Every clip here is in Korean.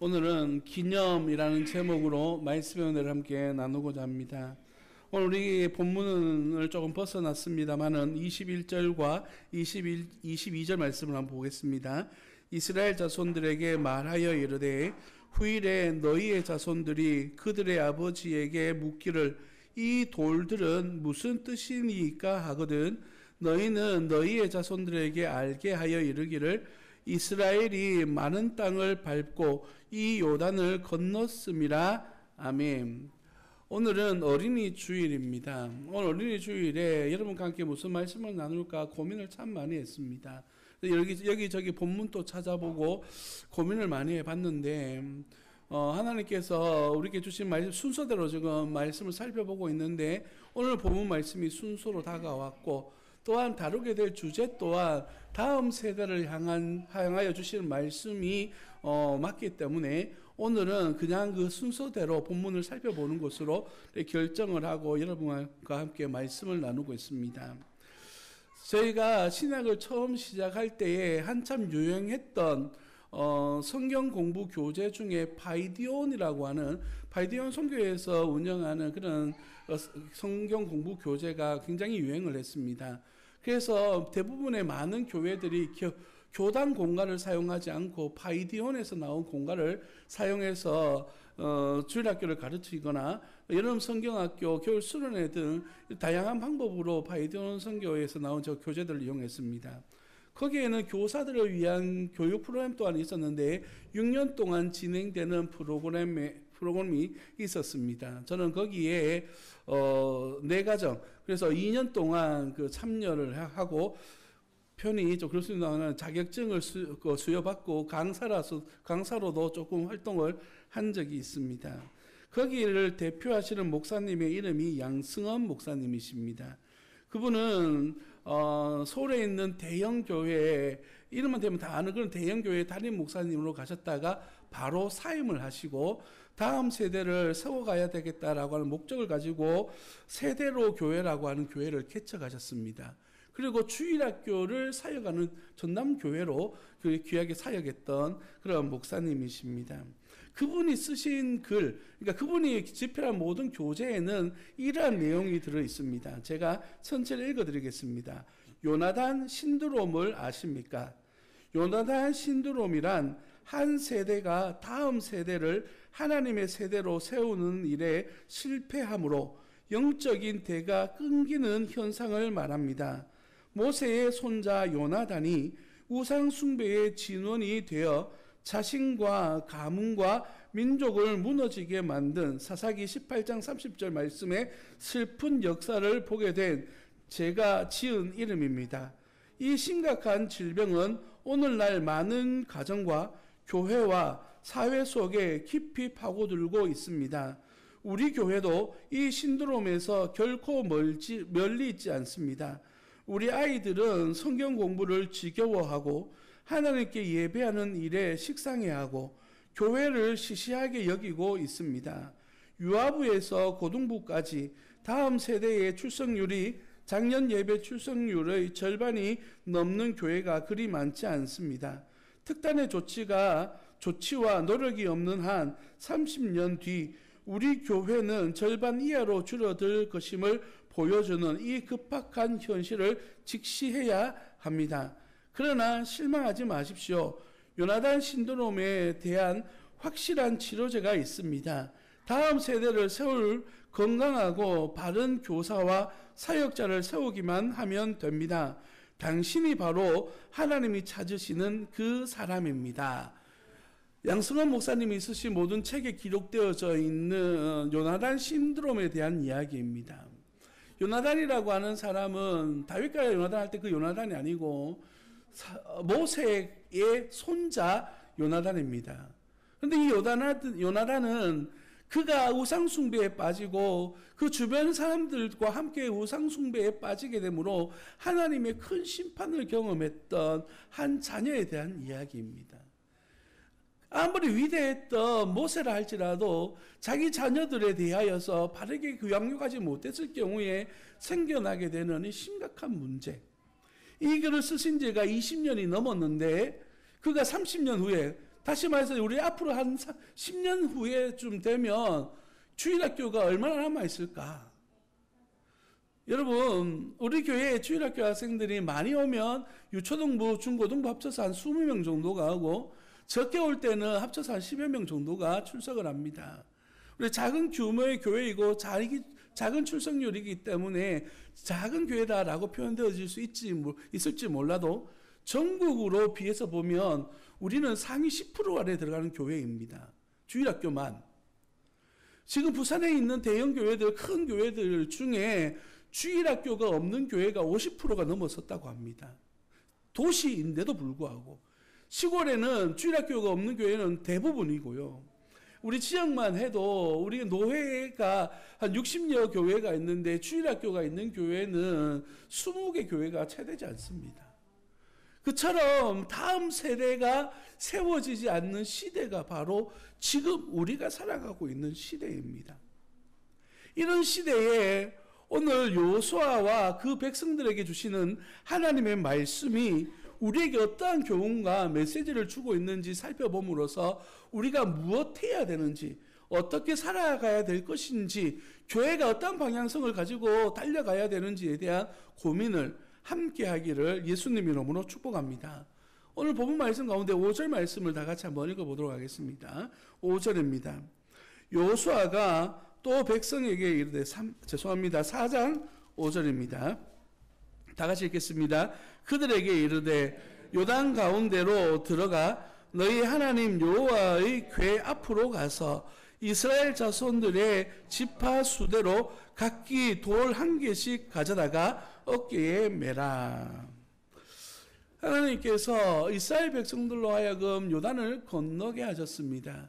오늘은 기념이라는 제목으로 말씀의 은혜를 함께 나누고자 합니다. 오늘 우리 본문을 조금 벗어났습니다만은 21절과 22절 말씀을 한번 보겠습니다. 이스라엘 자손들에게 말하여 이르되 후일에 너희의 자손들이 그들의 아버지에게 묻기를 이 돌들은 무슨 뜻이니까 하거든 너희는 너희의 자손들에게 알게 하여 이르기를 이스라엘이 많은 땅을 밟고 이 요단을 건넜음이라. 아멘. 오늘은 어린이 주일입니다. 오늘 어린이 주일에 여러분과 함께 무슨 말씀을 나눌까 고민을 참 많이 했습니다. 여기저기 본문도 찾아보고 고민을 많이 해봤는데 하나님께서 우리에게 주신 말씀 순서대로 지금 말씀을 살펴보고 있는데 오늘 본문 말씀이 순서로 다가왔고 또한 다루게 될 주제 또한 다음 세대를 향하여 주시는 말씀이 맞기 때문에 오늘은 그냥 그 순서대로 본문을 살펴보는 것으로 결정을 하고 여러분과 함께 말씀을 나누고 있습니다. 저희가 신학을 처음 시작할 때에 한참 유행했던 성경 공부 교재 중에 바이디온이라고 하는 바이디온 선교회에서 운영하는 그런 성경 공부 교재가 굉장히 유행을 했습니다. 그래서 대부분의 많은 교회들이 교단 공간을 사용하지 않고 바이디온에서 나온 공간을 사용해서 주일학교를 가르치거나 여름 성경학교, 겨울 수련회 등 다양한 방법으로 바이디온 선교회에서 나온 저 교재들을 이용했습니다. 거기에는 교사들을 위한 교육 프로그램 또한 있었는데 6년 동안 진행되는 프로그램이 있었습니다. 저는 거기에 네 가정 그래서 2년 동안 그 참여를 하고 편히 좀 그럴 수 있는 자격증을 수여받고 강사로도 조금 활동을 한 적이 있습니다. 거기를 대표하시는 목사님의 이름이 양승헌 목사님이십니다. 그분은 서울에 있는 대형 교회 이름만 되면 다 아는 그런 대형 교회 담임 목사님으로 가셨다가 바로 사임을 하시고 다음 세대를 세워가야 되겠다라고 하는 목적을 가지고 세대로 교회라고 하는 교회를 개척하셨습니다. 그리고 주일학교를 사역하는 전남교회로 귀하게 사역했던 그런 목사님이십니다. 그분이 쓰신 글, 그러니까 그분이 집필한 모든 교재에는 이러한 내용이 들어 있습니다. 제가 전체를 읽어드리겠습니다. 요나단 신드롬을 아십니까? 요나단 신드롬이란 한 세대가 다음 세대를 하나님의 세대로 세우는 일에 실패함으로 영적인 대가 끊기는 현상을 말합니다. 모세의 손자 요나단이 우상 숭배의 진원이 되어 자신과 가문과 민족을 무너지게 만든 사사기 18장 30절 말씀의 슬픈 역사를 보게 된 제가 지은 이름입니다. 이 심각한 질병은 오늘날 많은 가정과 교회와 사회 속에 깊이 파고들고 있습니다. 우리 교회도 이 신드롬에서 결코 멀리 있지 않습니다. 우리 아이들은 성경 공부를 지겨워하고 하나님께 예배하는 일에 식상해하고 교회를 시시하게 여기고 있습니다. 유아부에서 고등부까지 다음 세대의 출석률이 작년 예배 출석률의 절반이 넘는 교회가 그리 많지 않습니다. 특단의 조치와 노력이 없는 한 30년 뒤 우리 교회는 절반 이하로 줄어들 것임을 보여주는 이 급박한 현실을 직시해야 합니다. 그러나 실망하지 마십시오. 요나단 신드롬에 대한 확실한 치료제가 있습니다. 다음 세대를 세울 건강하고 바른 교사와 사역자를 세우기만 하면 됩니다. 당신이 바로 하나님이 찾으시는 그 사람입니다. 양승헌 목사님이 쓰신 모든 책에 기록되어져 있는 요나단 신드롬에 대한 이야기입니다. 요나단이라고 하는 사람은 다윗과 요나단 할 때 그 요나단이 아니고 모세의 손자 요나단입니다. 그런데 이 요나단은 그가 우상숭배에 빠지고 그 주변 사람들과 함께 우상숭배에 빠지게 되므로 하나님의 큰 심판을 경험했던 한 자녀에 대한 이야기입니다. 아무리 위대했던 모세라 할지라도 자기 자녀들에 대하여서 바르게 교양육하지 못했을 경우에 생겨나게 되는 이 심각한 문제. 이 글을 쓰신 지가 20년이 넘었는데 그가 30년 후에 다시 말해서 우리 앞으로 한 10년 후에쯤 되면 주일학교가 얼마나 남아있을까? 여러분, 우리 교회에 주일학교 학생들이 많이 오면 유초등부, 중고등부 합쳐서 한 20명 정도가 하고 적게 올 때는 합쳐서 한 10여 명 정도가 출석을 합니다. 우리 작은 규모의 교회이고 작은 출석률이기 때문에 작은 교회다라고 표현되어질 수 있을지 몰라도 전국으로 비해서 보면 우리는 상위 10% 안에 들어가는 교회입니다. 주일학교만. 지금 부산에 있는 대형 교회들, 큰 교회들 중에 주일학교가 없는 교회가 50%가 넘어섰다고 합니다. 도시인데도 불구하고. 시골에는 주일학교가 없는 교회는 대부분이고요. 우리 지역만 해도 우리 노회가 한 60여 교회가 있는데 주일학교가 있는 교회는 20개 교회가 채 되지 않습니다. 그처럼 다음 세대가 세워지지 않는 시대가 바로 지금 우리가 살아가고 있는 시대입니다. 이런 시대에 오늘 여호수아와 그 백성들에게 주시는 하나님의 말씀이 우리에게 어떠한 교훈과 메시지를 주고 있는지 살펴봄으로써 우리가 무엇 해야 되는지, 어떻게 살아가야 될 것인지, 교회가 어떤 방향성을 가지고 달려가야 되는지에 대한 고민을 함께 하기를 예수님 이름으로 축복합니다. 오늘 본문 말씀 가운데 5절 말씀을 다 같이 한번 읽어보도록 하겠습니다. 5절입니다. 여호수아가 또 백성에게 이르되 4장 5절입니다. 다 같이 읽겠습니다. 그들에게 이르되 요단 가운데로 들어가 너희 하나님 여호와의 궤 앞으로 가서 이스라엘 자손들의 지파 수대로 각기 돌 한 개씩 가져다가 어깨에 매라. 하나님께서 이스라엘 백성들로 하여금 요단을 건너게 하셨습니다.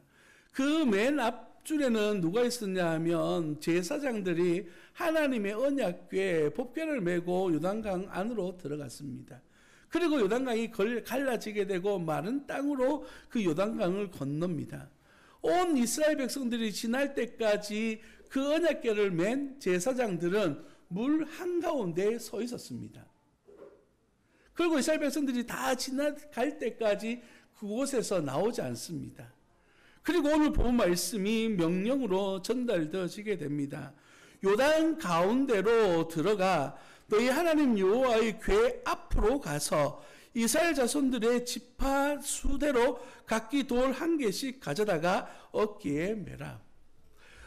그 맨 앞줄에는 누가 있었냐 하면 제사장들이 하나님의 언약궤 법궤를 메고 요단강 안으로 들어갔습니다. 그리고 요단강이 갈라지게 되고 마른 땅으로 그 요단강을 건넙니다. 온 이스라엘 백성들이 지날 때까지 그 언약궤를 맨 제사장들은 물 한가운데에 서 있었습니다. 그리고 이스라엘 백성들이 다 지나갈 때까지 그곳에서 나오지 않습니다. 그리고 오늘 본 말씀이 명령으로 전달되어지게 됩니다. 요단 가운데로 들어가 너희 하나님 여호와의 궤 앞으로 가서 이스라엘 자손들의 지파 수대로 각기 돌 한 개씩 가져다가 어깨에 매라.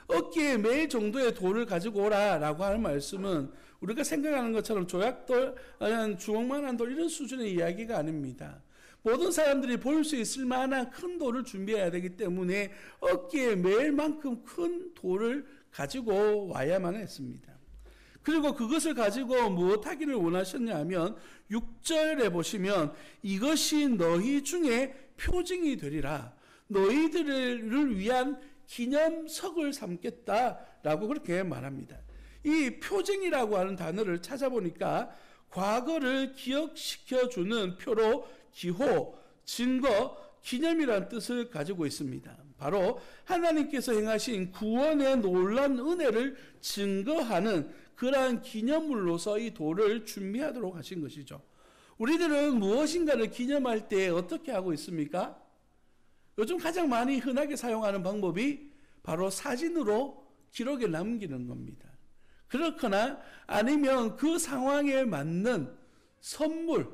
어깨에 맬 정도의 돌을 가지고 오라라고 하는 말씀은 우리가 생각하는 것처럼 조약돌, 아니면 주먹만한 돌 이런 수준의 이야기가 아닙니다. 모든 사람들이 볼 수 있을 만한 큰 돌을 준비해야 되기 때문에 어깨에 맬 만큼 큰 돌을 가지고 와야만 했습니다. 그리고 그것을 가지고 무엇하기를 원하셨냐 하면 6절에 보시면 이것이 너희 중에 표징이 되리라. 너희들을 위한 기념석을 삼겠다라고 그렇게 말합니다. 이 표징이라고 하는 단어를 찾아보니까 과거를 기억시켜주는 표로 기호, 증거, 기념이라는 뜻을 가지고 있습니다. 바로 하나님께서 행하신 구원의 놀라운 은혜를 증거하는 그러한 기념물로서 이 돌을 준비하도록 하신 것이죠. 우리들은 무엇인가를 기념할 때 어떻게 하고 있습니까? 요즘 가장 많이 흔하게 사용하는 방법이 바로 사진으로 기록에 남기는 겁니다. 그렇거나 아니면 그 상황에 맞는 선물,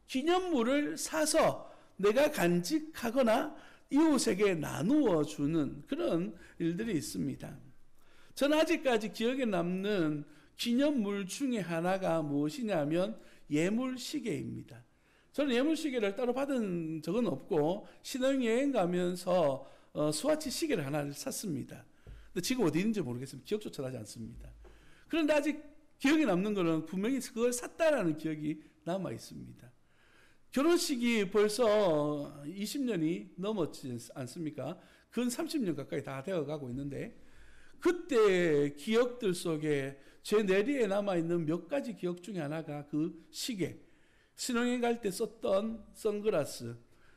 기념물을 사서 내가 간직하거나 이웃에게 나누어 주는 그런 일들이 있습니다. 저는 아직까지 기억에 남는 기념물 중에 하나가 무엇이냐면 예물시계입니다. 저는 예물시계를 따로 받은 적은 없고 신혼여행 가면서 스와치 시계를 하나를 샀습니다. 근데 지금 어디 있는지 모르겠습니다. 기억조차 나지 않습니다. 그런데 아직 기억에 남는 것은 분명히 그걸 샀다라는 기억이 남아 있습니다. 결혼식이 벌써 20년이 넘었지 않습니까? 근 30년 가까이 다 되어가고 있는데 그때 기억들 속에 제 뇌리에 남아있는 몇 가지 기억 중에 하나가 그 시계, 신혼여행 갈 때 썼던 선글라스,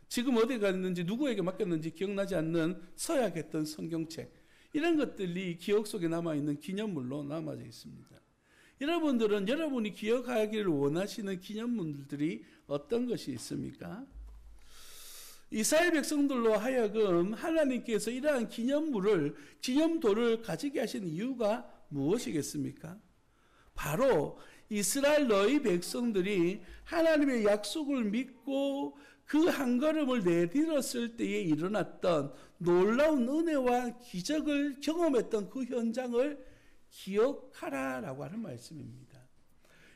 지금 어디 갔는지 누구에게 맡겼는지 기억나지 않는 서약했던 성경책, 이런 것들이 기억 속에 남아있는 기념물로 남아져 있습니다. 여러분들은 여러분이 기억하기를 원하시는 기념물들이 어떤 것이 있습니까? 이스라엘 백성들로 하여금 하나님께서 이러한 기념도를 가지게 하신 이유가 무엇이겠습니까? 바로 이스라엘 너희 백성들이 하나님의 약속을 믿고 그 한 걸음을 내딛었을 때에 일어났던 놀라운 은혜와 기적을 경험했던 그 현장을 기억하라라고 하는 말씀입니다.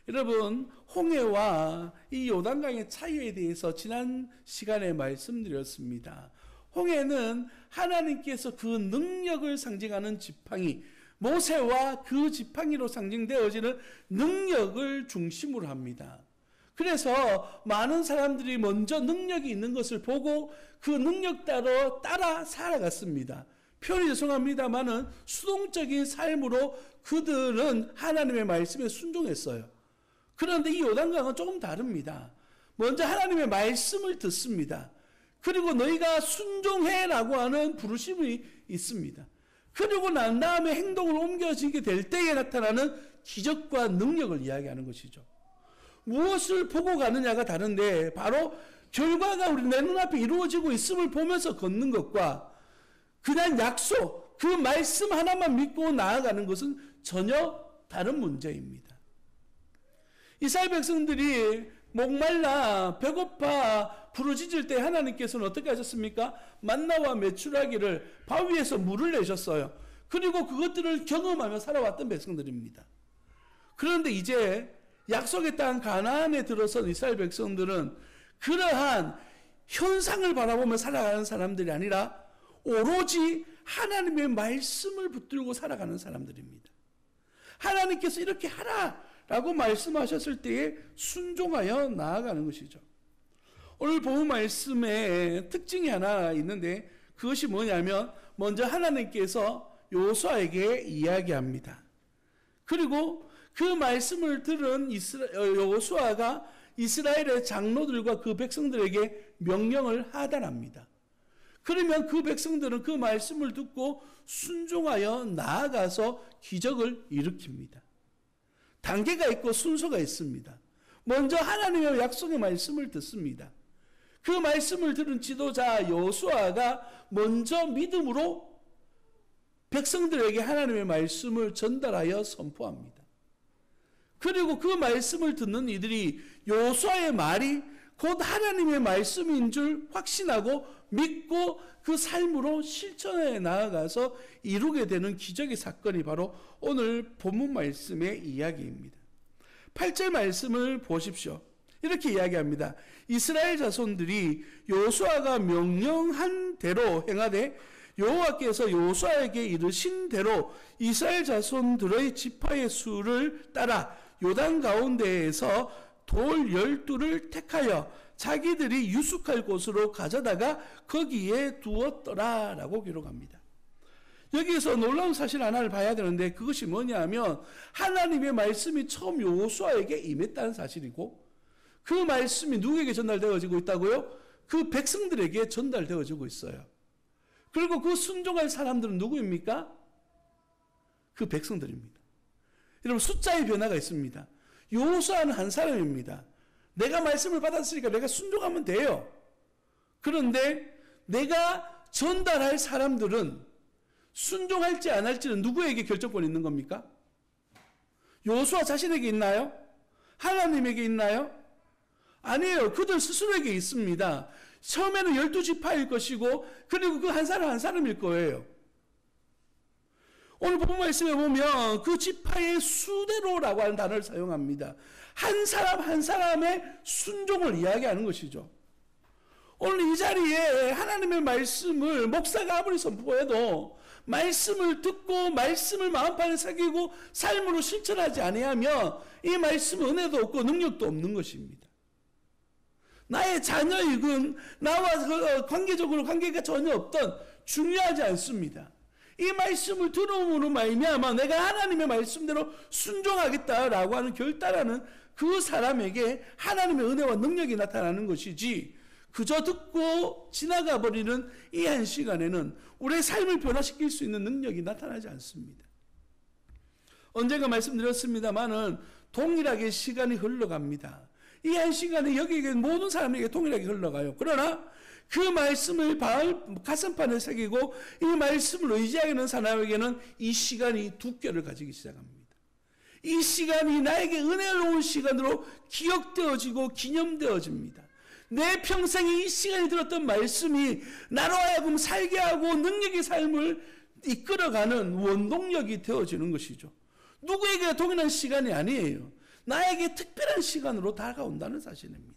여러분, 홍해와 이 요단강의 차이에 대해서 지난 시간에 말씀드렸습니다. 홍해는 하나님께서 그 능력을 상징하는 지팡이, 모세와 그 지팡이로 상징되어지는 능력을 중심으로 합니다. 그래서 많은 사람들이 먼저 능력이 있는 것을 보고 그 능력 따라 살아갔습니다. 표현이 죄송합니다만은 수동적인 삶으로 그들은 하나님의 말씀에 순종했어요. 그런데 이 요단강은 조금 다릅니다. 먼저 하나님의 말씀을 듣습니다. 그리고 너희가 순종해라고 하는 부르심이 있습니다. 그리고 난 다음에 행동을 옮겨지게 될 때에 나타나는 기적과 능력을 이야기하는 것이죠. 무엇을 보고 가느냐가 다른데 바로 결과가 우리 내 눈앞에 이루어지고 있음을 보면서 걷는 것과 그냥 약속, 그 말씀 하나만 믿고 나아가는 것은 전혀 다른 문제입니다. 이스라엘 백성들이 목말라 배고파 부르짖을 때 하나님께서는 어떻게 하셨습니까? 만나와 메추라기를 바위에서 물을 내셨어요. 그리고 그것들을 경험하며 살아왔던 백성들입니다. 그런데 이제 약속의 땅 가나안에 들어선 이스라엘 백성들은 그러한 현상을 바라보며 살아가는 사람들이 아니라 오로지 하나님의 말씀을 붙들고 살아가는 사람들입니다. 하나님께서 이렇게 하라라고 말씀하셨을 때에 순종하여 나아가는 것이죠. 오늘 본문 말씀에 특징이 하나 있는데 그것이 뭐냐면 먼저 하나님께서 여호수아에게 이야기합니다. 그리고 그 말씀을 들은 여호수아가 이스라엘의 장로들과 그 백성들에게 명령을 하달합니다. 그러면 그 백성들은 그 말씀을 듣고 순종하여 나아가서 기적을 일으킵니다. 단계가 있고 순서가 있습니다. 먼저 하나님의 약속의 말씀을 듣습니다. 그 말씀을 들은 지도자 여호수아가 먼저 믿음으로 백성들에게 하나님의 말씀을 전달하여 선포합니다. 그리고 그 말씀을 듣는 이들이 여호수아의 말이 곧 하나님의 말씀인 줄 확신하고 믿고 그 삶으로 실천해 나아가서 이루게 되는 기적의 사건이 바로 오늘 본문 말씀의 이야기입니다. 8절 말씀을 보십시오. 이렇게 이야기합니다. 이스라엘 자손들이 여호수아가 명령한 대로 행하되 여호와께서 여호수아에게 이르신 대로 이스라엘 자손들의 지파의 수를 따라 요단 가운데에서 돌 12를 택하여 자기들이 유숙할 곳으로 가져다가 거기에 두었더라 라고 기록합니다. 여기에서 놀라운 사실 하나를 봐야 되는데 그것이 뭐냐면 하나님의 말씀이 처음 여호수아에게 임했다는 사실이고 그 말씀이 누구에게 전달되어지고 있다고요? 그 백성들에게 전달되어지고 있어요. 그리고 그 순종할 사람들은 누구입니까? 그 백성들입니다. 여러분 숫자의 변화가 있습니다. 여호수아는 한 사람입니다. 내가 말씀을 받았으니까 내가 순종하면 돼요. 그런데 내가 전달할 사람들은 순종할지 안 할지는 누구에게 결정권이 있는 겁니까? 여호수아 자신에게 있나요? 하나님에게 있나요? 아니에요. 그들 스스로에게 있습니다. 처음에는 12지파일 것이고 그리고 그 한 사람 한 사람일 거예요. 오늘 본문 말씀에 보면 그 지파의 수대로라고 하는 단어를 사용합니다. 한 사람 한 사람의 순종을 이야기하는 것이죠. 오늘 이 자리에 하나님의 말씀을 목사가 아무리 선포해도 말씀을 듣고 말씀을 마음판에 새기고 삶으로 실천하지 아니하면 이 말씀은 은혜도 없고 능력도 없는 것입니다. 나의 자녀이군 나와 관계적으로 관계가 전혀 없던 중요하지 않습니다. 이 말씀을 들음으로 말미암아 내가 하나님의 말씀대로 순종하겠다라고 하는 결단하는 그 사람에게 하나님의 은혜와 능력이 나타나는 것이지 그저 듣고 지나가 버리는 이 한 시간에는 우리의 삶을 변화시킬 수 있는 능력이 나타나지 않습니다. 언젠가 말씀드렸습니다마는 동일하게 시간이 흘러갑니다. 이 한 시간에 여기에 모든 사람에게 동일하게 흘러가요. 그러나 그 말씀을 가슴판에 새기고 이 말씀을 의지하게 되는 사람에게는 이 시간이 두께를 가지기 시작합니다. 이 시간이 나에게 은혜로운 시간으로 기억되어지고 기념되어집니다. 내 평생에 이 시간이 들었던 말씀이 나로 하여금 살게 하고 능력의 삶을 이끌어가는 원동력이 되어지는 것이죠. 누구에게 동일한 시간이 아니에요. 나에게 특별한 시간으로 다가온다는 사실입니다.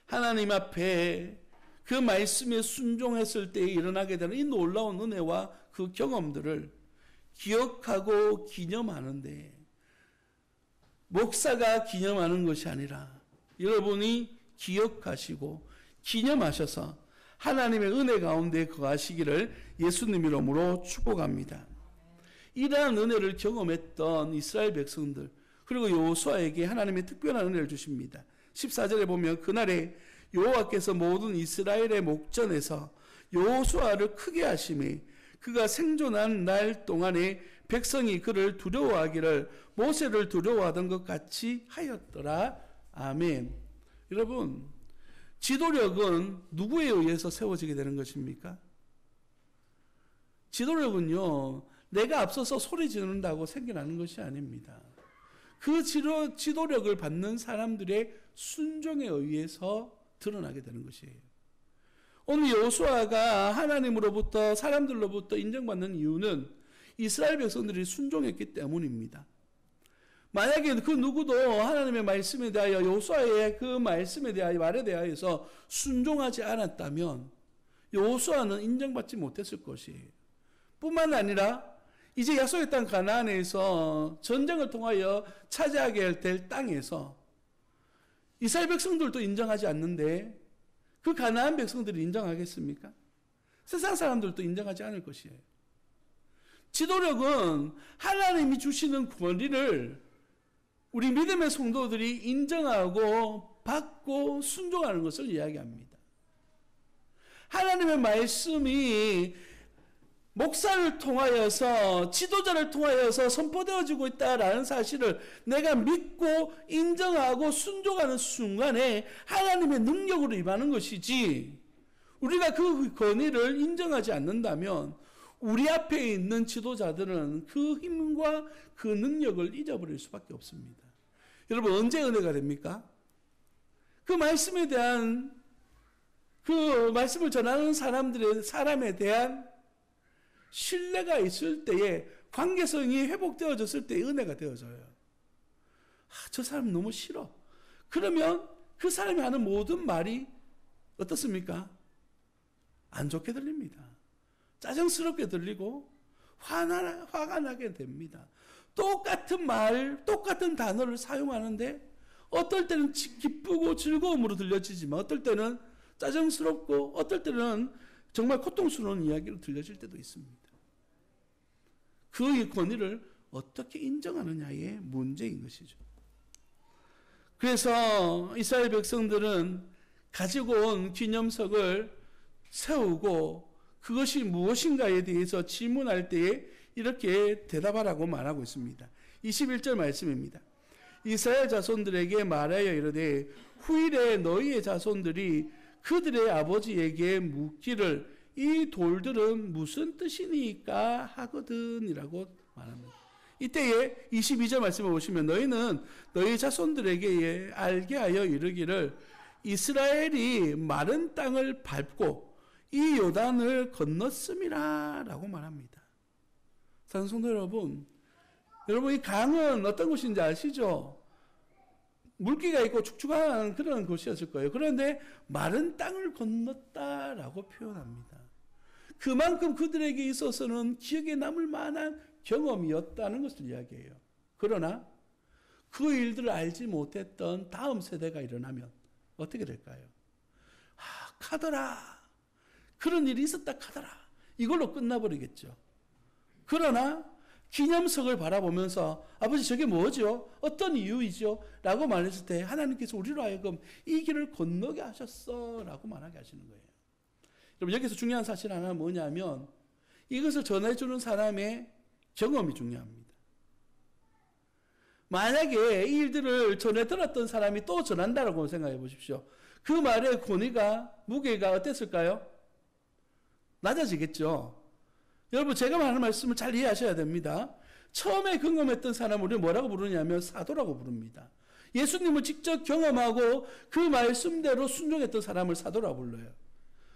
하나님 앞에 그 말씀에 순종했을 때에 일어나게 되는 이 놀라운 은혜와 그 경험들을 기억하고 기념하는데, 목사가 기념하는 것이 아니라 여러분이 기억하시고 기념하셔서 하나님의 은혜 가운데 거하시기를 예수님 이름으로 축복합니다. 이러한 은혜를 경험했던 이스라엘 백성들, 그리고 여호수아에게 하나님의 특별한 은혜를 주십니다. 14절에 보면 그날에 여호와께서 모든 이스라엘의 목전에서 여호수아를 크게 하심에 그가 생존한 날 동안에 백성이 그를 두려워하기를 모세를 두려워하던 것 같이 하였더라. 아멘. 여러분, 지도력은 누구에 의해서 세워지게 되는 것입니까? 지도력은요, 내가 앞서서 소리 지른다고 생겨나는 것이 아닙니다. 그 지도력을 받는 사람들의 순종에 의해서 드러나게 되는 것이에요. 오늘 여호수아가 하나님으로부터 사람들로부터 인정받는 이유는 이스라엘 백성들이 순종했기 때문입니다. 만약에 그 누구도 하나님의 말씀에 대하여 여호수아의 그 말씀에 대하여 말에 대하여서 순종하지 않았다면 여호수아는 인정받지 못했을 것이에요. 뿐만 아니라 이제 약속의 땅 가나안에서 전쟁을 통하여 차지하게 될 땅에서 이스라엘 백성들도 인정하지 않는데 그 가나안 백성들이 인정하겠습니까? 세상 사람들도 인정하지 않을 것이에요. 지도력은 하나님이 주시는 권리를 우리 믿음의 성도들이 인정하고 받고 순종하는 것을 이야기합니다. 하나님의 말씀이 목사를 통하여서 지도자를 통하여서 선포되어지고 있다라는 사실을 내가 믿고 인정하고 순종하는 순간에 하나님의 능력으로 임하는 것이지, 우리가 그 권위를 인정하지 않는다면 우리 앞에 있는 지도자들은 그 힘과 그 능력을 잊어버릴 수밖에 없습니다. 여러분, 언제 은혜가 됩니까? 그 말씀에 대한, 그 말씀을 전하는 사람에 대한 신뢰가 있을 때에, 관계성이 회복되어졌을 때에 은혜가 되어져요. 저 사람 너무 싫어. 그러면 그 사람이 하는 모든 말이 어떻습니까? 안 좋게 들립니다. 짜증스럽게 들리고 화가 나게 됩니다. 똑같은 말, 똑같은 단어를 사용하는데 어떨 때는 기쁘고 즐거움으로 들려지지만 어떨 때는 짜증스럽고 어떨 때는 정말 고통스러운 이야기로 들려질 때도 있습니다. 그 권위를 어떻게 인정하느냐의 문제인 것이죠. 그래서 이스라엘 백성들은 가지고 온 기념석을 세우고 그것이 무엇인가에 대해서 질문할 때에 이렇게 대답하라고 말하고 있습니다. 21절 말씀입니다. 이스라엘 자손들에게 말하여 이르되 후일에 너희의 자손들이 그들의 아버지에게 묻기를 이 돌들은 무슨 뜻이니까 하거든이라고 말합니다. 이때에 22절 말씀을 보시면 너희는 너희 자손들에게 알게 하여 이르기를 이스라엘이 마른 땅을 밟고 이 요단을 건넜음이라 라고 말합니다. 사랑하는 성도 여러분, 이 강은 어떤 곳인지 아시죠? 물기가 있고 축축한 그런 곳이었을 거예요. 그런데 마른 땅을 건넜다라고 표현합니다. 그만큼 그들에게 있어서는 기억에 남을 만한 경험이었다는 것을 이야기해요. 그러나 그 일들을 알지 못했던 다음 세대가 일어나면 어떻게 될까요? 카더라. 그런 일이 있었다 카더라. 이걸로 끝나버리겠죠. 그러나 기념석을 바라보면서 아버지 저게 뭐죠? 어떤 이유이죠? 라고 말했을 때 하나님께서 우리로 하여금 이 길을 건너게 하셨어 라고 말하게 하시는 거예요. 여러분, 여기서 중요한 사실 하나는 뭐냐면 이것을 전해주는 사람의 경험이 중요합니다. 만약에 이 일들을 전해 들었던 사람이 또 전한다라고 생각해 보십시오. 그 말의 권위가, 무게가 어땠을까요? 낮아지겠죠. 여러분, 제가 말하는 말씀을 잘 이해하셔야 됩니다. 처음에 경험했던 사람을 우리 뭐라고 부르냐면 사도라고 부릅니다. 예수님을 직접 경험하고 그 말씀대로 순종했던 사람을 사도라고 불러요.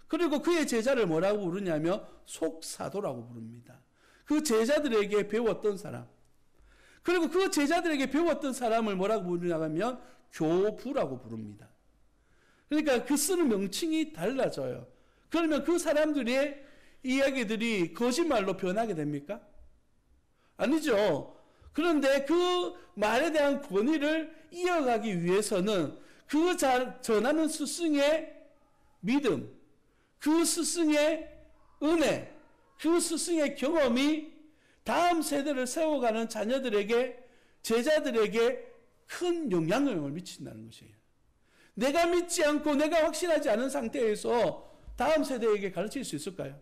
그리고 그의 제자를 뭐라고 부르냐면 속사도라고 부릅니다. 그 제자들에게 배웠던 사람. 그리고 그 제자들에게 배웠던 사람을 뭐라고 부르냐면 교부라고 부릅니다. 그러니까 그 쓰는 명칭이 달라져요. 그러면 그 사람들의 이야기들이 거짓말로 변하게 됩니까? 아니죠. 그런데 그 말에 대한 권위를 이어가기 위해서는 그 전하는 스승의 믿음, 그 스승의 은혜, 그 스승의 경험이 다음 세대를 세워가는 자녀들에게, 제자들에게 큰 영향력을 미친다는 것이에요. 내가 믿지 않고 내가 확신하지 않은 상태에서 다음 세대에게 가르칠 수 있을까요?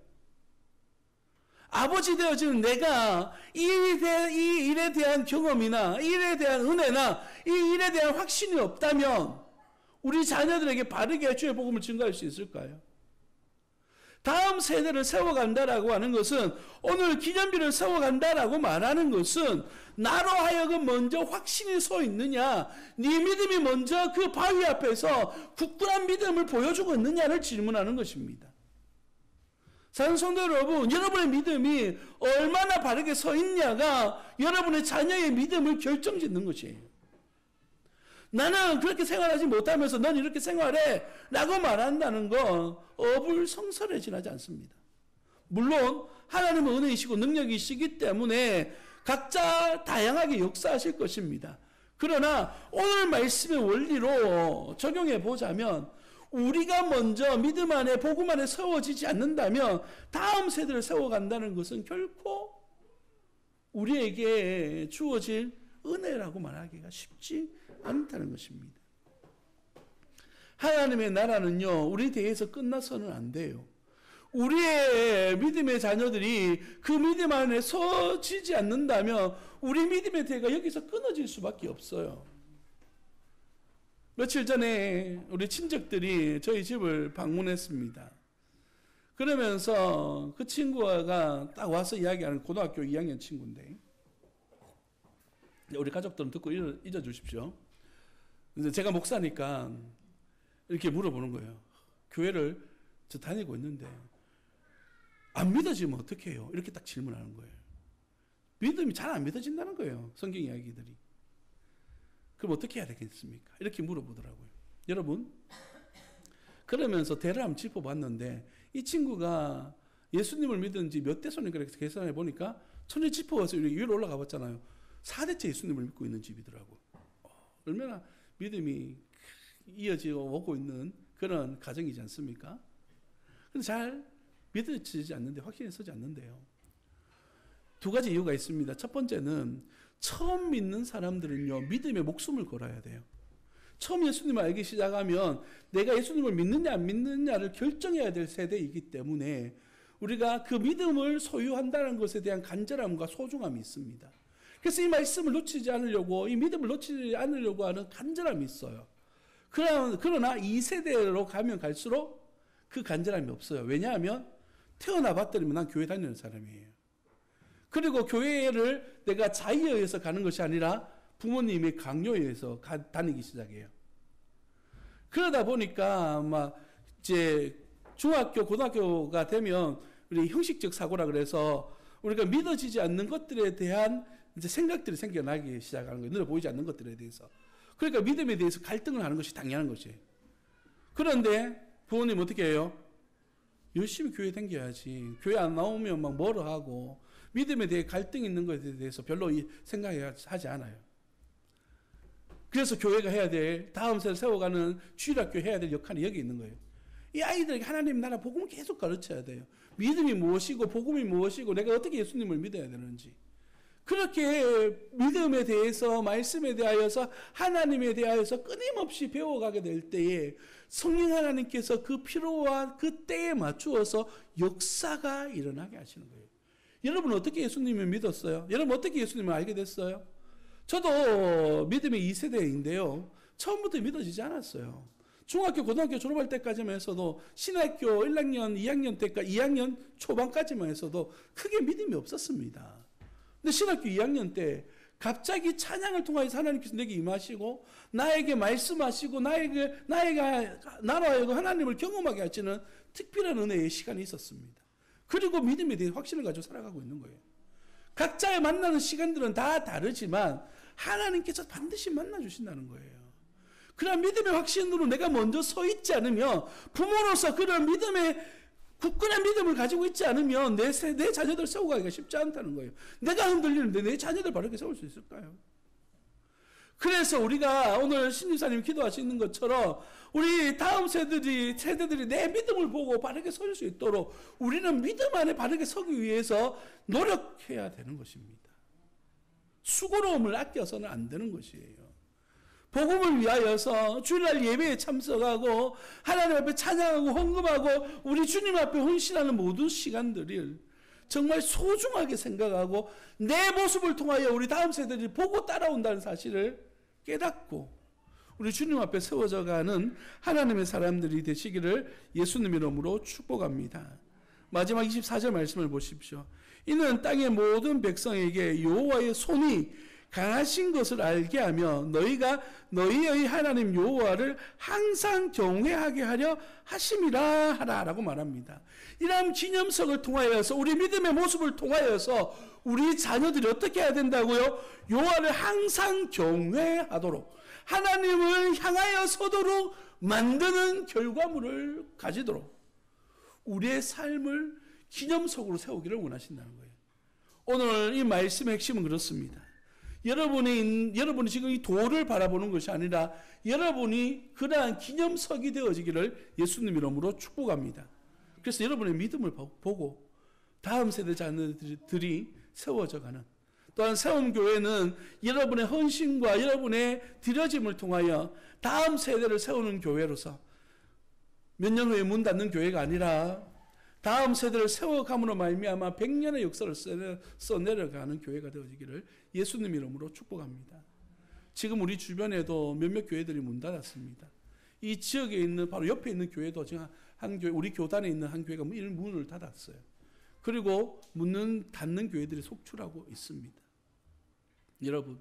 아버지 되어지는 내가 이 일에 대한 경험이나 이 일에 대한 은혜나 이 일에 대한 확신이 없다면 우리 자녀들에게 바르게 주의 복음을 증거할 수 있을까요? 다음 세대를 세워간다라고 하는 것은, 오늘 기념비를 세워간다라고 말하는 것은 나로 하여금 먼저 확신이 서 있느냐, 네 믿음이 먼저 그 바위 앞에서 굳건한 믿음을 보여주고 있느냐를 질문하는 것입니다. 사랑하는 성도 여러분, 여러분의 믿음이 얼마나 바르게 서 있냐가 여러분의 자녀의 믿음을 결정짓는 것이에요. 나는 그렇게 생활하지 못하면서 넌 이렇게 생활해 라고 말한다는 건 어불성설에 지나지 않습니다. 물론 하나님은 은혜이시고 능력이시기 때문에 각자 다양하게 역사하실 것입니다. 그러나 오늘 말씀의 원리로 적용해 보자면, 우리가 먼저 믿음 안에 복음 안에 세워지지 않는다면 다음 세대를 세워간다는 것은 결코 우리에게 주어질 은혜라고 말하기가 쉽지 않다는 것입니다. 하나님의 나라는요, 우리 대해서 끝나서는 안 돼요. 우리의 믿음의 자녀들이 그 믿음 안에 서지지 않는다면 우리 믿음의 대가 여기서 끊어질 수밖에 없어요. 며칠 전에 우리 친척들이 저희 집을 방문했습니다. 그러면서 그 친구가 딱 와서 이야기하는 고등학교 2학년 친구인데, 우리 가족들은 듣고 잊어주십시오. 이제 제가 목사니까 이렇게 물어보는 거예요. 교회를 저 다니고 있는데 안 믿어지면 어떻게 해요? 이렇게 딱 질문하는 거예요. 믿음이 잘 안 믿어진다는 거예요. 성경 이야기들이. 그럼 어떻게 해야 되겠습니까? 이렇게 물어보더라고요. 여러분, 그러면서 대를 한번 짚어봤는데 이 친구가 예수님을 믿은 지 몇 대손인가 이렇게 계산해 보니까 천지 짚어가서 위로 올라가 봤잖아요. 4대째 예수님을 믿고 있는 집이더라고요. 얼마나 믿음이 이어지고 오고 있는 그런 가정이지 않습니까? 근데 잘 믿어지지 않는데, 확신이 서지 않는데요. 두 가지 이유가 있습니다. 첫 번째는 처음 믿는 사람들은요, 믿음에 목숨을 걸어야 돼요. 처음 예수님을 알기 시작하면 내가 예수님을 믿느냐 안 믿느냐를 결정해야 될 세대이기 때문에 우리가 그 믿음을 소유한다는 것에 대한 간절함과 소중함이 있습니다. 그래서 이 말씀을 놓치지 않으려고, 이 믿음을 놓치지 않으려고 하는 간절함이 있어요. 그러나 2세대로 가면 갈수록 그 간절함이 없어요. 왜냐하면 태어나 봤더니 난 교회 다니는 사람이에요. 그리고 교회를 내가 자의에 의해서 가는 것이 아니라 부모님의 강요에 의해서 다니기 시작해요. 그러다 보니까 막 이제 중학교, 고등학교가 되면 우리 형식적 사고라 그래서 우리가 믿어지지 않는 것들에 대한 이제 생각들이 생겨나기 시작하는 거예요. 눈에 보이지 않는 것들에 대해서. 그러니까 믿음에 대해서 갈등을 하는 것이 당연한 것이에요. 그런데 부모님 어떻게 해요? 열심히 교회 다녀야지. 교회 안 나오면 막 뭐라 하고, 믿음에 대해 갈등이 있는 것에 대해서 별로 생각하지 않아요. 그래서 교회가 해야 될, 다음 세대 세워가는 주일학교 해야 될 역할이 여기 있는 거예요. 이 아이들에게 하나님 나라 복음을 계속 가르쳐야 돼요. 믿음이 무엇이고 복음이 무엇이고 내가 어떻게 예수님을 믿어야 되는지. 그렇게 믿음에 대해서, 말씀에 대하여서, 하나님에 대하여서 끊임없이 배워가게 될 때에 성령 하나님께서 그 필요와 그 때에 맞추어서 역사가 일어나게 하시는 거예요. 여러분 어떻게 예수님을 믿었어요? 여러분 어떻게 예수님을 알게 됐어요? 저도 믿음의 2세대인데요. 처음부터 믿어지지 않았어요. 중학교, 고등학교 졸업할 때까지만 해서도 신학교 1학년, 2학년 때까지 2학년 초반까지만 해서도 크게 믿음이 없었습니다. 근데 신학교 2학년 때 갑자기 찬양을 통해서 하나님께서 내게 임하시고 나에게 말씀하시고 나에게 나로 하여금 하나님을 경험하게 하시는 특별한 은혜의 시간이 있었습니다. 그리고 믿음에 대해 확신을 가지고 살아가고 있는 거예요. 각자의 만나는 시간들은 다 다르지만 하나님께서 반드시 만나주신다는 거예요. 그런 믿음의 확신으로 내가 먼저 서 있지 않으면, 부모로서 그런 굳건한 믿음을 가지고 있지 않으면 내 자녀들 세워가기가 쉽지 않다는 거예요. 내가 흔들리는데 내 자녀들 바르게 세울 수 있을까요? 그래서 우리가 오늘 신유사님이 기도하시는 것처럼 우리 다음 세대들이 내 믿음을 보고 바르게 설 수 있도록 우리는 믿음 안에 바르게 서기 위해서 노력해야 되는 것입니다. 수고로움을 아껴서는 안 되는 것이에요. 복음을 위하여서 주일날 예배에 참석하고 하나님 앞에 찬양하고 헌금하고 우리 주님 앞에 헌신하는 모든 시간들을 정말 소중하게 생각하고 내 모습을 통하여 우리 다음 세대들이 보고 따라온다는 사실을 깨닫고 우리 주님 앞에 세워져가는 하나님의 사람들이 되시기를 예수님 이름으로 축복합니다. 마지막 24절 말씀을 보십시오. 이는 땅의 모든 백성에게 여호와의 손이 강하신 것을 알게 하며 너희가 너희의 하나님 여호와를 항상 경외하게 하려 하심이라 하라라고 말합니다. 이러한 기념석을 통하여서 우리 믿음의 모습을 통하여서 우리 자녀들이 어떻게 해야 된다고요? 여호와를 항상 경외하도록 하나님을 향하여 서도록 만드는 결과물을 가지도록 우리의 삶을 기념석으로 세우기를 원하신다는 거예요. 오늘 이 말씀의 핵심은 그렇습니다. 여러분이 지금 이 돌을 바라보는 것이 아니라 여러분이 그러한 기념석이 되어지기를 예수님 이름으로 축복합니다. 그래서 여러분의 믿음을 보고 다음 세대 자녀들이 세워져가는, 또한 세움교회는 여러분의 헌신과 여러분의 드려짐을 통하여 다음 세대를 세우는 교회로서 몇 년 후에 문 닫는 교회가 아니라 다음 세대를 세워감으로 말미암아 100년의 역사를 써내려가는 교회가 되어지기를 예수님 이름으로 축복합니다. 지금 우리 주변에도 몇몇 교회들이 문 닫았습니다. 이 지역에 있는 바로 옆에 있는 교회도 지금 한 교회, 우리 교단에 있는 한 교회가 문을 닫았어요. 그리고 닫는 교회들이 속출하고 있습니다. 여러분,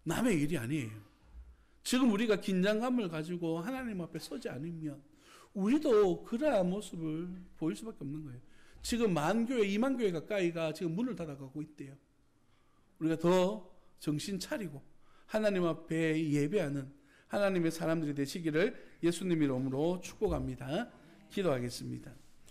남의 일이 아니에요. 지금 우리가 긴장감을 가지고 하나님 앞에 서지 않으면 우리도 그러한 모습을 보일 수밖에 없는 거예요. 지금 10,000교회, 20,000교회 가까이가 지금 문을 닫아가고 있대요. 우리가 더 정신 차리고 하나님 앞에 예배하는 하나님의 사람들이 되시기를 예수님 이름으로 축복합니다. 기도하겠습니다.